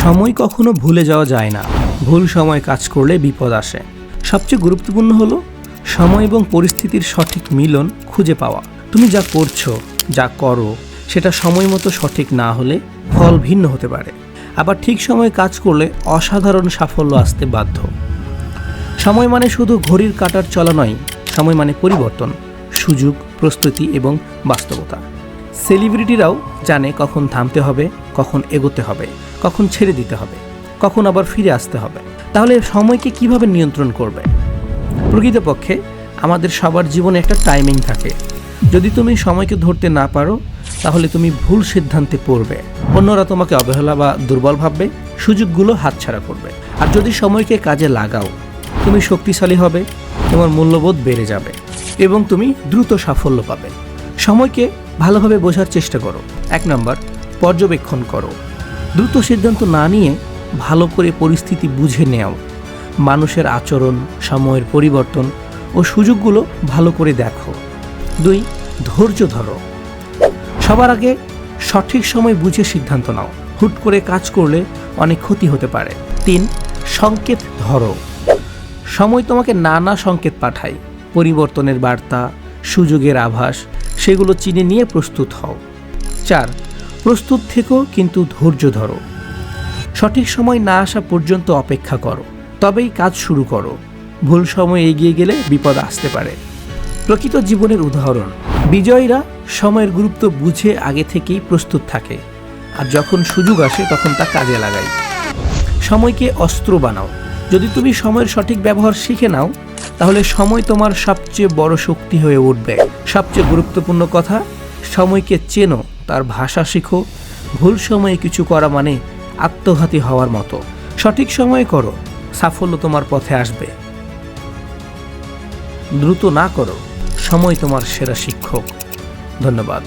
সময় কখনো ভুলে যাওয়া যায় না। ভুল সময় কাজ করলে বিপদ আসে। সবচেয়ে গুরুত্বপূর্ণ হলো সময় এবং পরিস্থিতির সঠিক মিলন খুঁজে পাওয়া। তুমি যা করছো, যা করো, সেটা সময় মতো সঠিক না হলে ফল ভিন্ন হতে পারে। আবার ঠিক সময়ে কাজ করলে অসাধারণ সাফল্য আসতে বাধ্য। সময় মানে শুধু ঘড়ির কাঁটার চলা নয়, সময় মানে পরিবর্তন, সুযোগ, প্রস্তুতি এবং বাস্তবতা। সেলিব্রিটিরাও জানে কখন থামতে হবে, কখন এগোতে হবে, কখন ছেড়ে দিতে হবে, কখন আবার ফিরে আসতে হবে। তাহলে সময়কে কিভাবে নিয়ন্ত্রণ করবে? প্রকৃতপক্ষে আমাদের সবার জীবনে একটা টাইমিং থাকে। যদি তুমি সময়কে ধরতে না পারো, তাহলে তুমি ভুল সিদ্ধান্তে পড়বে, অন্যরা তোমাকে অবহেলা বা দুর্বল ভাববে, সুযোগগুলো হাতছাড়া করবে। আর যদি সময়কে কাজে লাগাও, তুমি শক্তিশালী হবে, তোমার মূল্যবোধ বেড়ে যাবে এবং তুমি দ্রুত সাফল্য পাবে। সময়কে ভালোভাবে বোঝার চেষ্টা করো। 1 নম্বর, পর্যবেক্ষণ করো। দ্রুত সিদ্ধান্ত না নিয়ে ভালো করে পরিস্থিতি বুঝে নেও। মানুষের আচরণ, সময়ের পরিবর্তন ও সুযোগগুলো ভালো করে দেখো। 2, ধৈর্য ধরো। সবার আগে সঠিক সময় বুঝে সিদ্ধান্ত নাও। হুট করে কাজ করলে অনেক ক্ষতি হতে পারে। 3, সংকেত ধরো। সময় তোমাকে নানা সংকেত পাঠায়, পরিবর্তনের বার্তা, সুযোগের আভাস, সেগুলো চিনে নিয়ে প্রস্তুত হও। 4, প্রস্তুত থেকো কিন্তু ধৈর্য ধরো। সঠিক সময় না আসা পর্যন্ত অপেক্ষা করো, তবেই কাজ শুরু করো। ভুল সময় এগিয়ে গেলে বিপদ আসতে পারে। প্রকৃত জীবনের উদাহরণ, বিজয়ীরা সময়ের গুরুত্ব বুঝে আগে থেকেই প্রস্তুত থাকে, আর যখন সুযোগ আসে তখন তা কাজে লাগায়। সময়কে অস্ত্র বানাও। যদি তুমি সময়ের সঠিক ব্যবহার শিখে নাও, তাহলে সময় তোমার সবচেয়ে বড় শক্তি হয়ে উঠবে। সবচেয়ে গুরুত্বপূর্ণ কথা, সময়কে চেনো, তার ভাষা শিখো। ভুল সময়ে কিছু করা মানে আত্মঘাতী হওয়ার মতো। সঠিক সময়ে করো, সাফল্য তোমার পথে আসবে। দ্রুত না করো, সময় তোমার সেরা শিক্ষক। ধন্যবাদ।